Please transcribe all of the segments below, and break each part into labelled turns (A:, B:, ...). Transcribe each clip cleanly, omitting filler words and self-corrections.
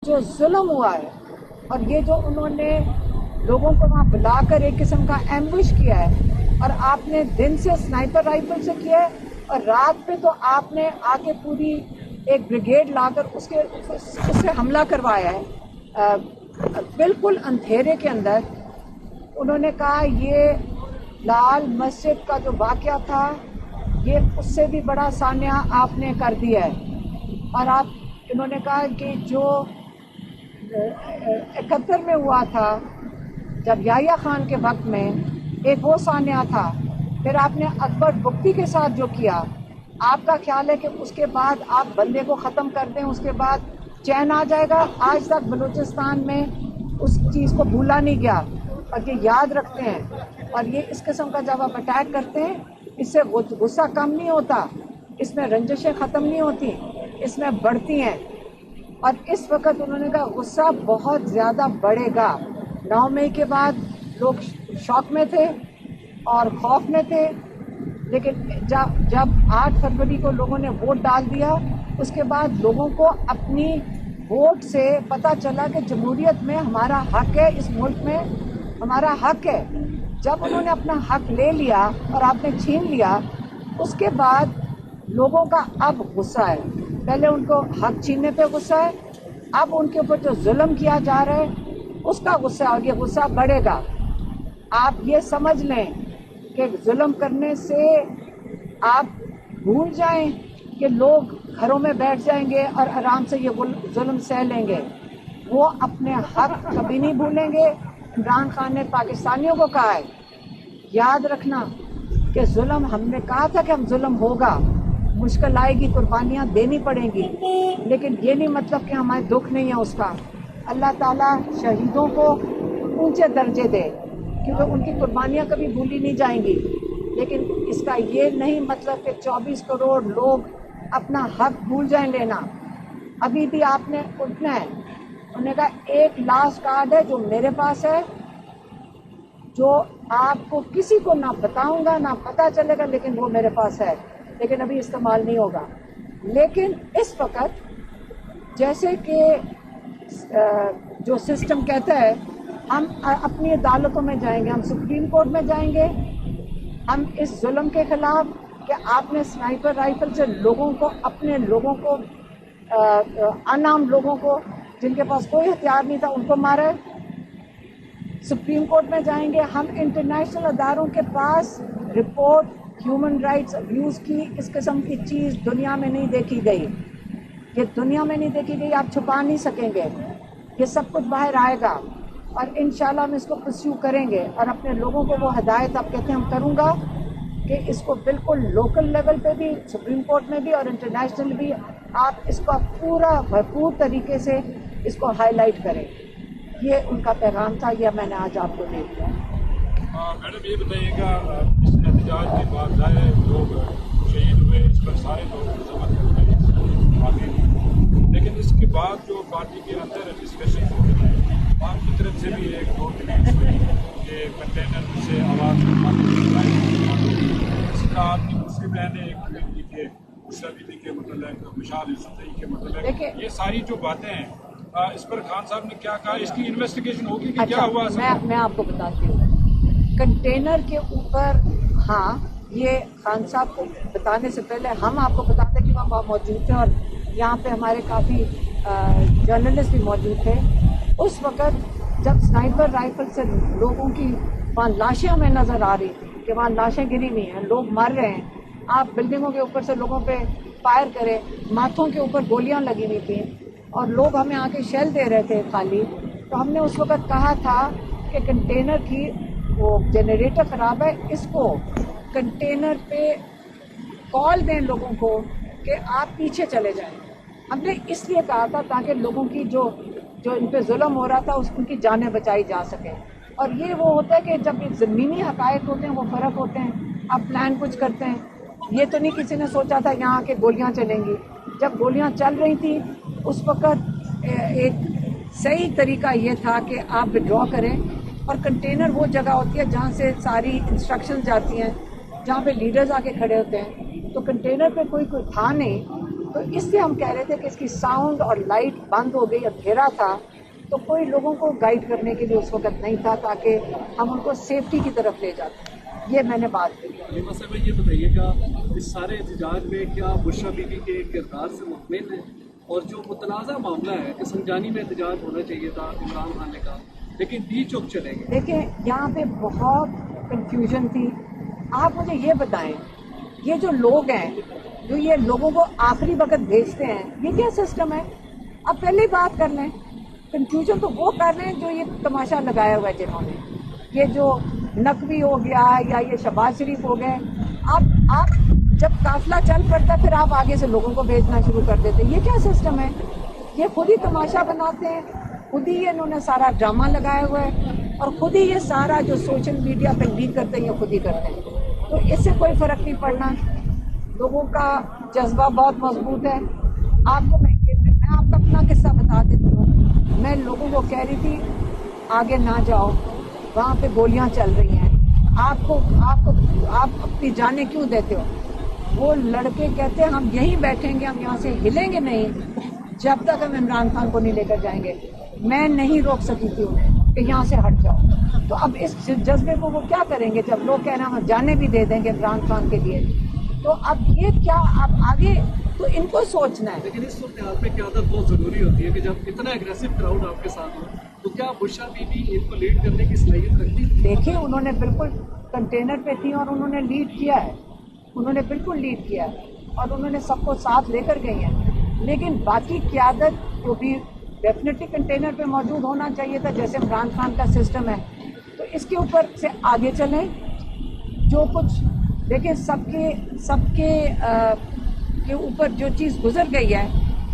A: جو ظلم ہوا ہے اور یہ جو انہوں نے لوگوں کو وہاں بلا کر ایک قسم کا ایمبوش کیا ہے، اور آپ نے دن سے سنائپر رائفل سے کیا ہے اور رات پہ تو آپ نے آ کے پوری ایک بریگیڈ لا کر اس سے حملہ کروایا ہے بالکل اندھیرے کے اندر۔ انہوں نے کہا یہ لال مسجد کا جو واقعہ تھا یہ اس سے بھی بڑا سانحہ آپ نے کر دیا ہے، اور انہوں نے کہا کہ جو 71 میں ہوا تھا جب یحییٰ خان کے وقت میں ایک وہ سانحہ تھا، پھر آپ نے اکبر بگٹی کے ساتھ جو کیا، آپ کا خیال ہے کہ اس کے بعد آپ بندے کو ختم کر دیں، اس کے بعد چین آ جائے گا؟ آج تک بلوچستان میں اس چیز کو بھولا نہیں گیا اور یہ یاد رکھتے ہیں، اور یہ اس قسم کا جب آپ اٹیک کرتے ہیں اس سے غصہ کم نہیں ہوتا، اس میں رنجشیں ختم نہیں ہوتی، اس میں بڑھتی ہیں، اور اس وقت انہوں نے کہا غصہ بہت زیادہ بڑھے گا۔ 9 مئی کے بعد لوگ شوق میں تھے اور خوف میں تھے، لیکن جب 8 فروری کو لوگوں نے ووٹ ڈال دیا، اس کے بعد لوگوں کو اپنی ووٹ سے پتہ چلا کہ جمہوریت میں ہمارا حق ہے، اس ملک میں ہمارا حق ہے۔ جب انہوں نے اپنا حق لے لیا اور آپ نے چھین لیا، اس کے بعد لوگوں کا اب غصہ ہے۔ پہلے ان کو حق چھیننے پہ غصہ ہے، اب ان کے اوپر جو ظلم کیا جا رہا ہے اس کا غصہ، اور یہ غصہ بڑھے گا۔ آپ یہ سمجھ لیں کہ ظلم کرنے سے آپ بھول جائیں کہ لوگ گھروں میں بیٹھ جائیں گے اور آرام سے یہ ظلم سہ لیں گے، وہ اپنے حق کبھی نہیں بھولیں گے۔ عمران خان نے پاکستانیوں کو کہا ہے یاد رکھنا کہ ظلم، ہم نے کہا تھا کہ ہم ظلم ہوگا، مشکل آئے گی، قربانیاں دینی پڑیں گی، لیکن یہ نہیں مطلب کہ ہمارے دکھ نہیں ہے اس کا۔ اللہ تعالیٰ شہیدوں کو اونچے درجے دے کیونکہ ان کی قربانیاں کبھی بھولی نہیں جائیں گی، لیکن اس کا یہ نہیں مطلب کہ 24 کروڑ لوگ اپنا حق بھول جائیں لینا۔ ابھی بھی آپ نے اٹھنا ہے۔ انہوں نے کہا ایک لاسٹ کارڈ ہے جو میرے پاس ہے، جو آپ کو کسی کو نہ بتاؤں گا نہ پتہ چلے گا، لیکن وہ میرے پاس ہے، لیکن ابھی استعمال نہیں ہوگا۔ لیکن اس وقت جیسے کہ جو سسٹم کہتا ہے ہم اپنی عدالتوں میں جائیں گے، ہم سپریم کورٹ میں جائیں گے، ہم اس ظلم کے خلاف کہ آپ نے سنائپر رائفل سے لوگوں کو، اپنے لوگوں کو، انعام لوگوں کو جن کے پاس کوئی ہتھیار نہیں تھا ان کو مارا ہے۔ سپریم کورٹ میں جائیں گے، ہم انٹرنیشنل اداروں کے پاس رپورٹ ہیومن رائٹس ابیوز کی، اس قسم کی چیز دنیا میں نہیں دیکھی گئی، یہ دنیا میں نہیں دیکھی گئی، آپ چھپا نہیں سکیں گے، یہ سب کچھ باہر آئے گا، اور انشاءاللہ ہم اس کو پرسیو کریں گے، اور اپنے لوگوں کو وہ ہدایت آپ کہتے ہیں ہم کروں گا کہ اس کو بالکل لوکل لیول پہ بھی، سپریم کورٹ میں بھی اور انٹرنیشنل بھی آپ اس کا پورا بھرپور طریقے سے اس کو ہائی لائٹ کریں۔ یہ ان کا پیغام تھا، یہ میں نے آج آپ کو دے دیا۔
B: میڈم یہ بتائیے گا اس احتجاج کے بعد ظاہر ہے لوگ شہید ہوئے، اس پر سارے لوگ مذمت، لیکن اس کے بعد جو پارٹی کے اندر ڈسکشن ہو رہی ہے، آپ کی طرف سے بھی ایک دو ڈیمانڈ ہوئی کہ کنٹینر سے آواز اسی طرح آپ کی دوسری بہن نے ایک کی کہ عیدی کے متعلق، مشال یوسفزئی کے متعلق، یہ ساری جو باتیں ہیں اس پر خان صاحب نے کیا کہا؟ اس کی انویسٹیگیشن ہوگی کہ کیا ہوا؟
A: میں آپ کو بتاتی ہوں، کنٹینر کے اوپر، ہاں یہ خان صاحب کو بتانے سے پہلے ہم آپ کو بتاتے کہ وہاں موجود تھے اور یہاں پہ ہمارے کافی جرنلسٹ بھی موجود تھے۔ اس وقت جب سنائپر رائفل سے لوگوں کی وہاں لاشیں ہمیں نظر آ رہی تھی کہ وہاں لاشیں گری ہوئی ہیں، لوگ مر رہے ہیں، آپ بلڈنگوں کے اوپر سے لوگوں پہ فائر کریں، ماتھوں کے اوپر گولیاں لگی ہوئی تھیں اور لوگ ہمیں آ کے شیل دے رہے تھے خالی، تو ہم نے اس وقت کہا تھا کہ کنٹینر کی وہ جنریٹر خراب ہے، اس کو کنٹینر پہ کال دیں لوگوں کو کہ آپ پیچھے چلے جائیں۔ ہم نے اس لیے کہا تھا تاکہ لوگوں کی جو ان پہ ظلم ہو رہا تھا ان کی جانیں بچائی جا سکیں، اور یہ وہ ہوتا ہے کہ جب زمینی حقائق ہوتے ہیں وہ فرق ہوتے ہیں، آپ پلان کچھ کرتے ہیں، یہ تو نہیں کسی نے سوچا تھا یہاں کے گولیاں چلیں گی۔ جب گولیاں چل رہی تھیں اس وقت ایک صحیح طریقہ یہ تھا کہ آپ وڈرا کریں، اور کنٹینر وہ جگہ ہوتی ہے جہاں سے ساری انسٹرکشن جاتی ہیں، جہاں پہ لیڈرز آ کے کھڑے ہوتے ہیں، تو کنٹینر پہ کوئی تھا نہیں، تو اس سے ہم کہہ رہے تھے کہ اس کی ساؤنڈ اور لائٹ بند ہو گئی، اندھیرا تھا، تو کوئی لوگوں کو گائیڈ کرنے کے لیے اس وقت نہیں تھا تاکہ ہم ان کو سیفٹی کی طرف لے جاتے. یہ میں نے بات کی.
C: حلیمہ صاحبہ یہ بتائیے گا اس سارے احتجاج میں کیا بشریٰ بی بی کے کردار سے مطمئن ہے؟ اور جو متنازع معاملہ ہے کہ سنجانی میں احتجاج ہونا چاہیے تھا عمران خان نے کہا، لیکن ڈی چوک چلے گئے.
A: دیکھیں یہاں پہ بہت کنفیوژن تھی. آپ مجھے یہ بتائیں، یہ جو لوگ ہیں جو یہ لوگوں کو آخری وقت بھیجتے ہیں، یہ کیا سسٹم ہے؟ اب پہلے ہی بات کر لیں. کنفیوژن تو وہ کر رہے ہیں جو یہ تماشا لگایا ہوا ہے جنہوں نے، یہ جو نقوی ہو گیا یا یہ شہباز شریف ہو گئے. آپ جب قافلہ چل پڑتا پھر آپ آگے سے لوگوں کو بھیجنا شروع کر دیتے. یہ کیا سسٹم ہے؟ یہ خود ہی تماشا بناتے ہیں، خود ہی انہوں نے سارا ڈرامہ لگایا ہوا ہے، اور خود ہی یہ سارا جو سوشل میڈیا پہ لیک کرتے ہیں یہ خود ہی کرتے ہیں. تو اس سے کوئی فرق نہیں پڑنا. لوگوں کا جذبہ بہت مضبوط ہے. آپ کو میں آپ کا اپنا قصہ بتا دیتی ہوں. میں لوگوں کو کہہ رہی تھی آگے نہ جاؤ، وہاں پہ گولیاں چل رہی ہیں، آپ اپنی جانیں کیوں دیتے ہو؟ وہ لڑکے کہتے ہیں ہم یہیں بیٹھیں گے، ہم یہاں سے ہلیں گے نہیں جب تک ہم عمران خان کو نہیں لے کر جائیں گے. میں نہیں روک سکی تھی انہیں کہ یہاں سے ہٹ جاؤ. تو اب اس جذبے کو وہ کیا کریں گے جب لوگ کہہ رہے ہیں ہم جانے بھی دے دیں گے عمران خان کے لیے؟ تو اب یہ کیا اب آگے تو ان کو سوچنا ہے.
C: لیکن اس صورتحال میں قیادت بہت ضروری ہوتی ہے کہ جب اتنا اگریسو کراؤڈ آپ کے ساتھ ہو تو کیا بشریٰ بی بی ان کو لیڈ کرنے کی صلاحیت رکھتی ہے؟
A: دیکھیں انہوں نے بالکل کنٹینر پہ تھی اور انہوں نے لیڈ کیا ہے، انہوں نے بالکل لیڈ کیا ہے اور انہوں نے سب کو ساتھ لے کر گئی ہیں. لیکن باقی قیادت کو بھی ڈیفینیٹلی کنٹینر پہ موجود ہونا چاہیے تھا جیسے عمران خان کا سسٹم ہے. تو اس کے اوپر سے آگے چلیں. جو کچھ دیکھیں سب کے اوپر جو چیز گزر گئی ہے،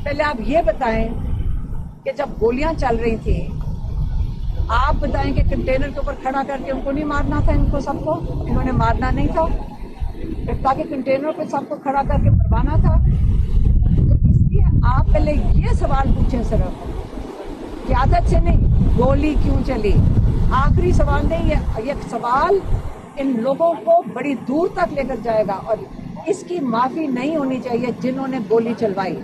A: پہلے آپ یہ بتائیں کہ جب گولیاں چل رہی تھیں آپ بتائیں کہ کنٹینر کے اوپر کھڑا کر کے ان کو نہیں مارنا تھا؟ ان کو سب کو انہوں نے مارنا نہیں تھا تاکہ کنٹینر پہ سب کو کھڑا کر کے مروانا تھا. تو اس لیے آپ پہلے یہ سوال پوچھیں صرف قیادت سے نہیں گولی کیوں چلی. آخری سوال نہیں، یہ سوال ان لوگوں کو بڑی دور تک لے کر جائے گا اور اس کی معافی نہیں ہونی چاہیے جنہوں نے گولی چلوائی.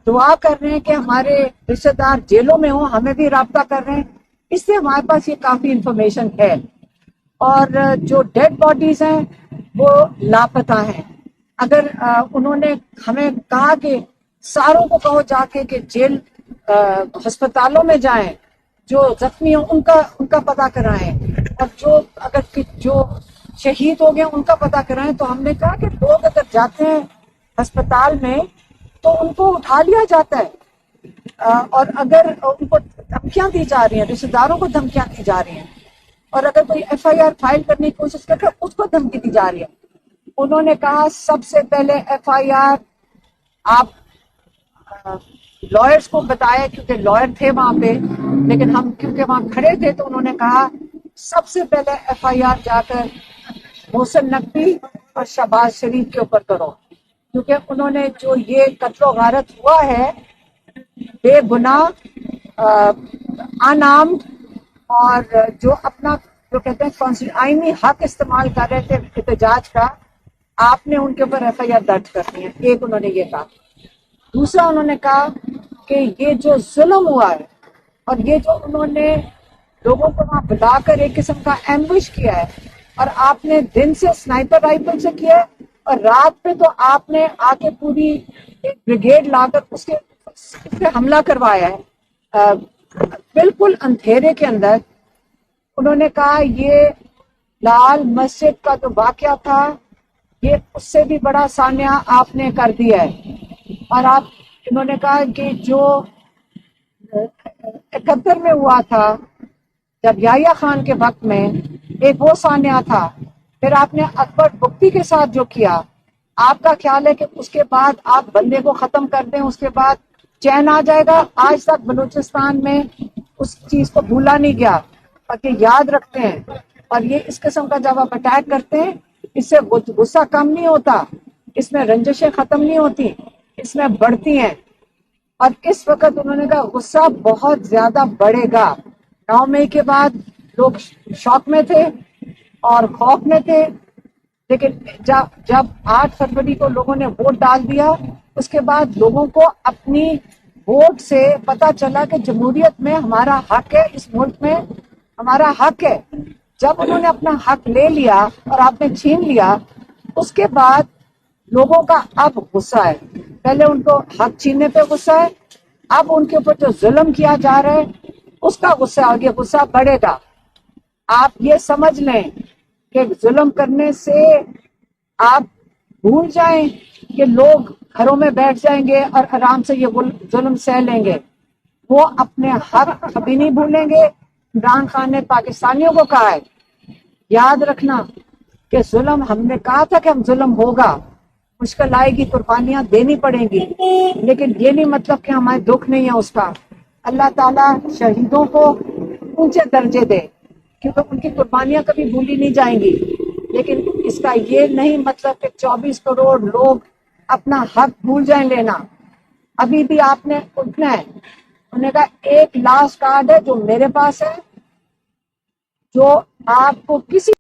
A: دعا کر رہے ہیں کہ ہمارے رشتہ دار جیلوں میں ہوں، ہمیں بھی رابطہ کر رہے ہیں. اس سے ہمارے پاس یہ کافی انفارمیشن ہے. اور جو ڈیڈ باڈیز ہیں وہ لاپتہ ہیں. اگر انہوں نے ہمیں کہا کہ ساروں کو کہو جا کے کہ جیل ہسپتالوں میں جائیں، جو زخمی ہیں ان کا پتہ کرائیں، اور جو شہید ہو گئے ان کا پتہ کرائیں. تو ہم نے کہا کہ لوگ اگر جاتے ہیں ہسپتال میں تو ان کو اٹھا لیا جاتا ہے، اور اگر ان کو دھمکیاں دی جا رہی ہیں، رشتہ داروں کو دھمکیاں دی جا رہی ہیں، اور اگر کوئی ایف آئی آر فائل کرنے کی کوشش کر رہا ہے اس کو دھمکی دی جا رہی ہے. انہوں نے کہا سب سے پہلے ایف آئی آر آپ لائرز کو بتائے، کیونکہ لائر تھے وہاں پہ، لیکن ہم کیونکہ وہاں کھڑے تھے تو انہوں نے کہا سب سے پہلے ایف آئی آر جا کر محسن نقوی اور شہباز شریف کے اوپر کرو، کیونکہ انہوں نے جو یہ قتل و غارت ہوا ہے بے گناہ انعامڈ، اور جو اپنا جو کہتے ہیں آئینی حق استعمال کر رہے تھے احتجاج کا، آپ نے ان کے اوپر ایف آئی آر درج کرنی ہے. ایک انہوں نے یہ کہا. دوسرا انہوں نے کہا کہ یہ جو ظلم ہوا ہے اور یہ جو انہوں نے لوگوں کو وہاں بلا کر ایک قسم کا ایمبش کیا ہے، اور آپ نے دن سے سنائپر رائفل سے کیا ہے اور رات میں تو آپ نے آ کے پوری ایک بریگیڈ لا کر اس پہ حملہ کروایا ہے بالکل اندھیرے کے اندر. انہوں نے کہا یہ لال مسجد کا جو واقعہ تھا یہ اس سے بھی بڑا سانحہ آپ نے کر دیا ہے. اور انہوں نے کہا کہ جو 71 میں ہوا تھا جب یحییٰ خان کے وقت میں ایک وہ سانحہ تھا، پھر آپ نے اکبر بگٹی کے ساتھ جو کیا، آپ کا خیال ہے کہ اس کے بعد آپ بندے کو ختم کر دیں اس کے بعد چین آ جائے گا؟ آج تک بلوچستان میں اس چیز کو بھولا نہیں گیا، بلکہ یاد رکھتے ہیں. اور یہ اس قسم کا جب آپ اٹیک کرتے ہیں اس سے غصہ کم نہیں ہوتا، اس میں رنجشیں ختم نہیں ہوتی. اس میں بڑھتی ہیں، اور اس وقت انہوں نے کہا غصہ بہت زیادہ بڑھے گا۔ 9 مئی کے بعد لوگ شوق میں تھے اور خوف میں تھے، لیکن جب 8 فروری کو لوگوں نے ووٹ ڈال دیا، اس کے بعد لوگوں کو اپنی ووٹ سے پتا چلا کہ جمہوریت میں ہمارا حق ہے، اس ملک میں ہمارا حق ہے۔ جب انہوں نے اپنا حق لے لیا اور آپ نے چھین لیا، اس کے بعد لوگوں کا اب غصہ ہے۔ پہلے ان کو حق چھیننے پہ غصہ ہے، اب ان کے اوپر جو ظلم کیا جا رہا ہے اس کا غصہ، اور یہ غصہ بڑھے گا۔ آپ یہ سمجھ لیں کہ ظلم کرنے سے آپ بھول جائیں کہ لوگ گھروں میں بیٹھ جائیں گے اور آرام سے یہ ظلم سہ لیں گے، وہ اپنے حق کبھی نہیں بھولیں گے۔ عمران خان نے پاکستانیوں کو کہا ہے، یاد رکھنا کہ ظلم، ہم نے کہا تھا کہ ہم ظلم ہوگا، مشکل آئے گی، قربانیاں دینی پڑیں گی، لیکن یہ نہیں مطلب کہ ہمارے دکھ نہیں ہے اس کا۔ اللہ تعالیٰ شہیدوں کو اونچے درجے دے، کیونکہ ان کی قربانیاں کبھی بھولی نہیں جائیں گی، لیکن اس کا یہ نہیں مطلب کہ 24 کروڑ لوگ اپنا حق بھول جائیں لینا۔ ابھی بھی آپ نے اٹھنا ہے۔ انہوں نے کہا ایک لاسٹ کارڈ ہے جو میرے پاس ہے، جو آپ کو کسی